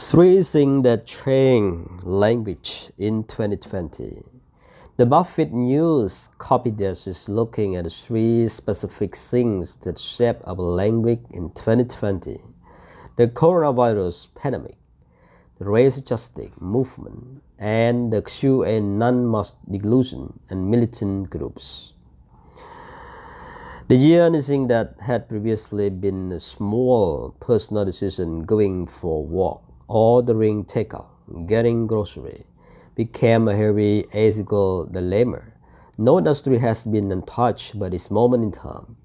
Three things that change language in 2020. The Buffett News copy desk is looking at three specific things that shape our language in 2020. The coronavirus pandemic, the race justice movement, and the QAnon delusion and militant groups. The year anything that had previously been a small personal decision, going for a walk, ordering takeout, getting grocery, became a heavy ethical dilemma. No industry has been untouched by this moment in time.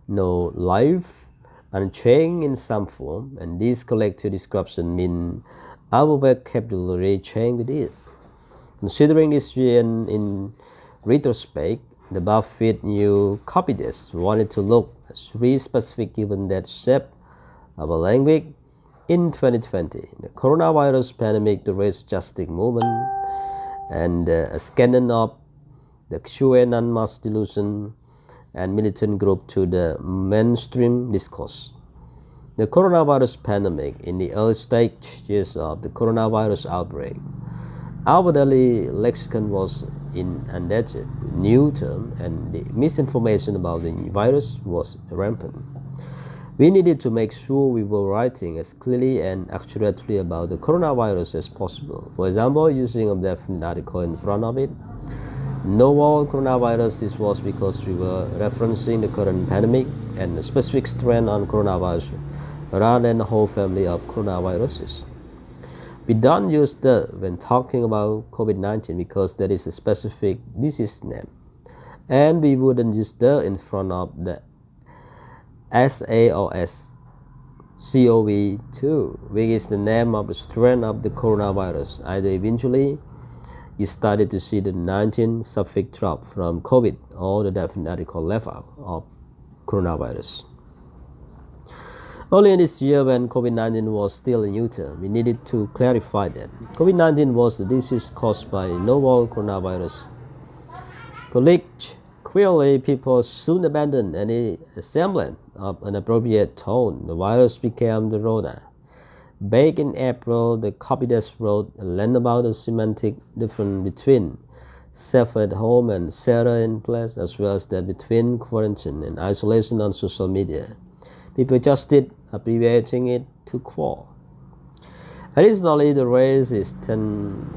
No life unchanged in some form, and this collective description means our vocabulary changed with it. Considering this year in retrospect, the Buffett new copy desk wanted to look at three specific events that shape our language in 2020. The coronavirus pandemic, the race justice movement, and a scanning of the QAnon mass delusion and militant group to the mainstream discourse. The coronavirus pandemic, in the early stages of the coronavirus outbreak, our daily lexicon was inundated with new terms, and the misinformation about the virus was rampant. We needed to make sure we were writing as clearly and accurately about the coronavirus as possible. For example, using a definite article in front of it. Novel coronavirus, this was because we were referencing the current pandemic and a specific strain on coronavirus rather than the whole family of coronaviruses. We don't use the when talking about COVID-19 because that is a specific disease name. And we wouldn't use the in front of the SARS-CoV-2, which is the name of the strain of the coronavirus. Either eventually you started to see the 19 suffix drop from COVID or the definite article left out of coronavirus. Early in this year, when COVID-19 was still a new term, we needed to clarify that COVID-19 was the disease caused by novel coronavirus. Clearly, people soon abandoned any semblance of an appropriate tone. The virus became the Rona. Back in April, the copy desk wrote a line about the semantic difference between safe at home and shelter in place, as well as that between quarantine and isolation on social media. People just did abbreviating it to QUAR. Additionally, the racist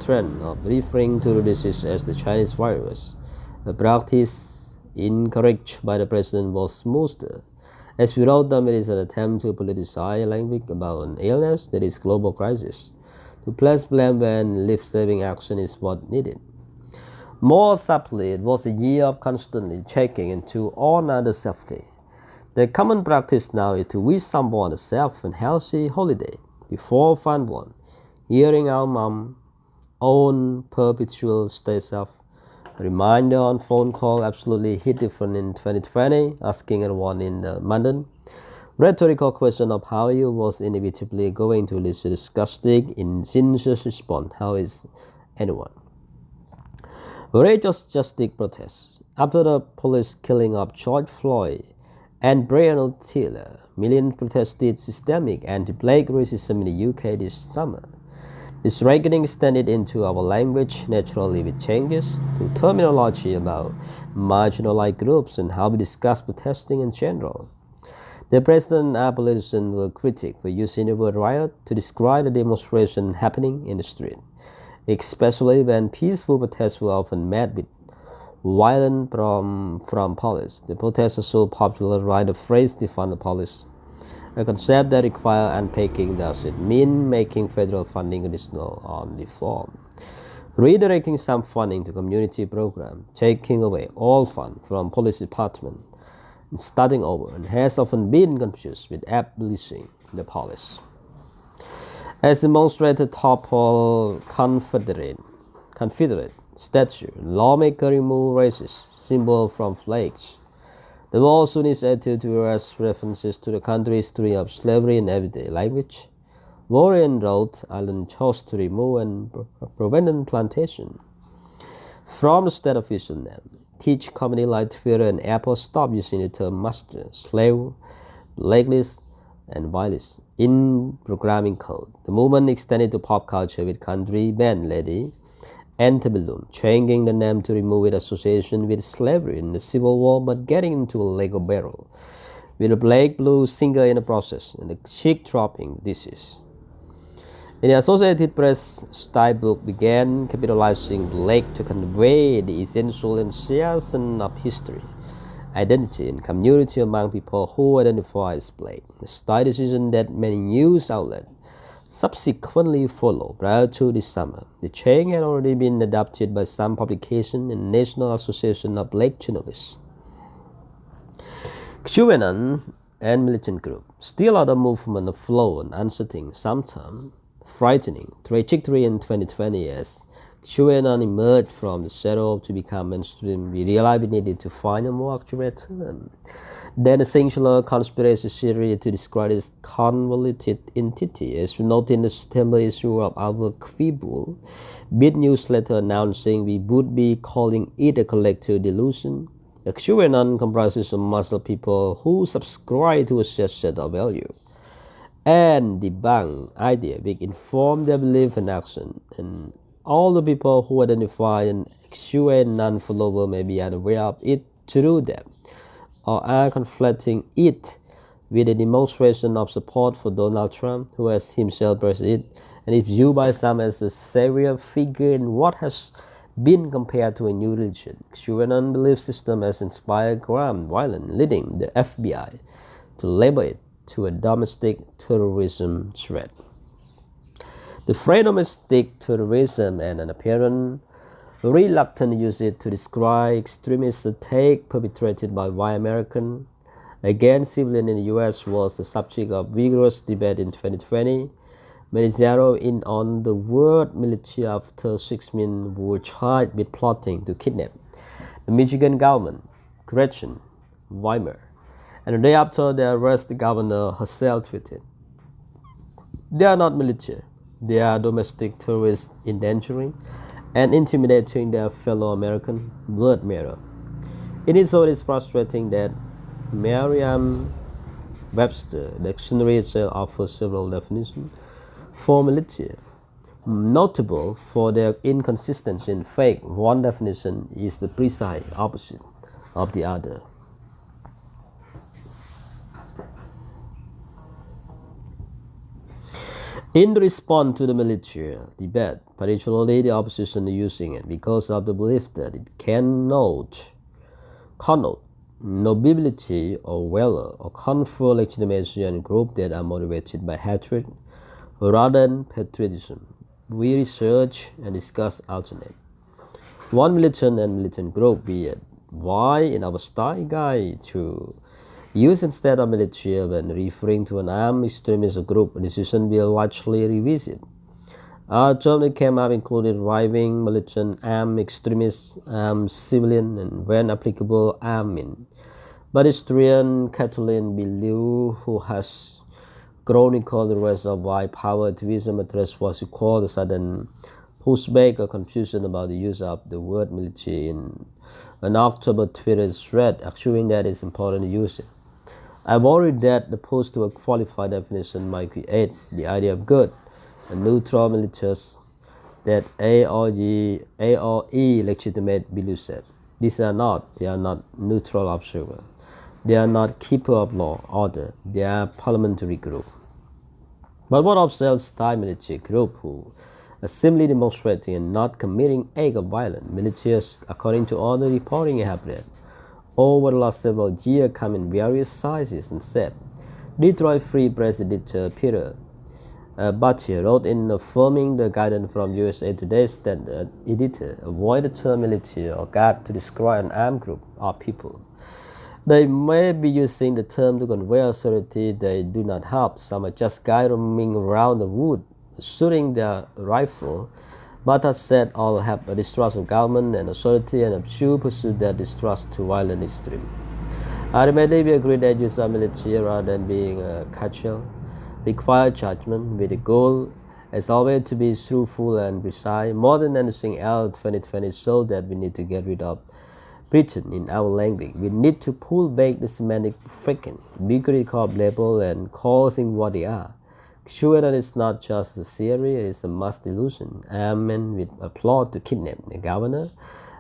trend of referring to the disease as the Chinese virus, a practice encouraged by the president, was smoothed. As we wrote them, it is an attempt to politicize language about an illness that is a global crisis. To place blame when life-saving action is what needed. More subtly, it was a year of constantly checking into all other safety. The common practice now is to wish someone a safe and healthy holiday before fun one. Hearing our mom own perpetual stay safe. A reminder on phone call absolutely hit different in 2020, asking everyone in the London. Rhetorical question of how you was inevitably going to lead to disgusting, insincere response. How is anyone? Outrageous justice protests. After the police killing of George Floyd and Breonna Taylor, millions protested systemic anti-black racism in the UK this summer. This reckoning extended into our language naturally with changes to terminology about marginalized groups and how we discuss protesting in general. The president and politicians were critical for using the word riot to describe the demonstration happening in the street, especially when peaceful protests were often met with violence from police. The protests are so popular, right? The phrase defund the police, a concept that requires unpacking. Does it mean making federal funding conditional on reform, redirecting some funding to community programs, taking away all funds from police department, and starting over, and has often been confused with abolishing the police. As demonstrators topple Confederate statue, lawmakers remove racist symbol from flags. The more Sunnis attitude towards references to the country's history of slavery in everyday language. Warren wrote, Island chose to remove and prevent plantation from the state official name. Teach community like Twitter and Apple stop using the term master, slave, blacklist, and violence in programming code. The movement extended to pop culture with country band Lady Antebellum, changing the name to remove its association with slavery in the Civil War, but getting into a Lego barrel with a black blue singer in the process and the chick dropping disease. In the Associated Press, Steinbeck began capitalizing Blake to convey the essential enthusiasm of history, identity, and community among people who identify as Blake. The style decision that many news outlets subsequently followed. Prior to this summer, the change had already been adopted by some publications and National Association of Black Journalists. QAnon and militant group. Still other movement afloat, uncertain, sometimes frightening trajectory in 2020 as QAnon emerged from the shadow to become mainstream. We realized we needed to find a more accurate term than a singular conspiracy theory to describe this convoluted entity. As we noted in the September issue of our Quibble Beat newsletter announcing we would be calling it a collective delusion. A QAnon comprises of muscle people who subscribe to a shared set of values and debunk ideas which inform their belief and action, and all the people who identify an QAnon follower may be unaware of it through them, or are conflating it with a demonstration of support for Donald Trump, who has himself president and is viewed by some as a savior figure in what has been compared to a new religion. QAnon belief system has inspired crime, violence, leading the FBI to label it to a domestic terrorism threat. The phrase domestic terrorism and an apparent reluctant usage to describe extremist attacks perpetrated by white Americans against civilians in the U.S. was the subject of vigorous debate in 2020. Many zeroed in on the word military after 6 men were charged with plotting to kidnap the Michigan government, Gretchen Whitmer. And the day after their arrest, the governor herself tweeted, "They are not military. They are domestic terrorists endangering and intimidating their fellow American." Word mirror. It is always frustrating that Merriam-Webster dictionary itself offers several definitions for military, notable for their inconsistency. In fact, one definition is the precise opposite of the other. In response to the military debate, particularly the opposition using it because of the belief that it connote nobility or valor or confer legitimacy on groups that are motivated by hatred rather than patriotism, we research and discuss alternate. One militant and militant group, be it why in our style guide to use instead of military when referring to an armed extremist group, a decision we'll largely revisit. Our term that came up included right-wing, militant, armed extremist, armed civilian, and when applicable, armed. But historian Kathleen Bellew, who has chronicled the rise of white power activism, addressed what she called a sudden pushback or confusion about the use of the word military in an October Twitter thread, assuring that it's important to use it. I worried that the push to a qualified definition might create the idea of good and neutral militaries that A or E legitimate belief set. They are not neutral observers. They are not keeper of law, order. They are parliamentary group. But what of self-styled military group who are simply demonstrating and not committing acts of violence? Militias, according to all the reporting I have read, over the last several years come in various sizes and shapes. Detroit Free Press editor Peter Butcher wrote in affirming the guidance from USA Today's that the editor avoid the term military or guard to describe an armed group of people. They may be using the term to convey authority. They do not help. Some are just guys roaming around the wood, shooting their rifle. But as said, all have a distrust of government and authority and a true pursuit that distrust to violent extreme. Ultimately, we agree that use of military rather than being casual require judgment with the goal, as always, to be truthful and precise. More than anything else, 2020 showed that we need to get rid of written in our language. We need to pull back the semantic friction, bigotry of label and causing what they are. QAnon is not just a theory, it is a mass delusion. Armed with a plot to kidnap the governor.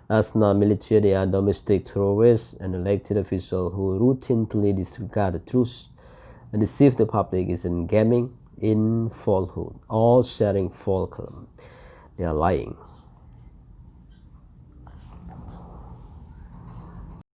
As non-military, they are domestic terrorists and elected officials who routinely disregard the truth and deceive the public is in gaming, in falsehood, all sharing falsehood. They are lying.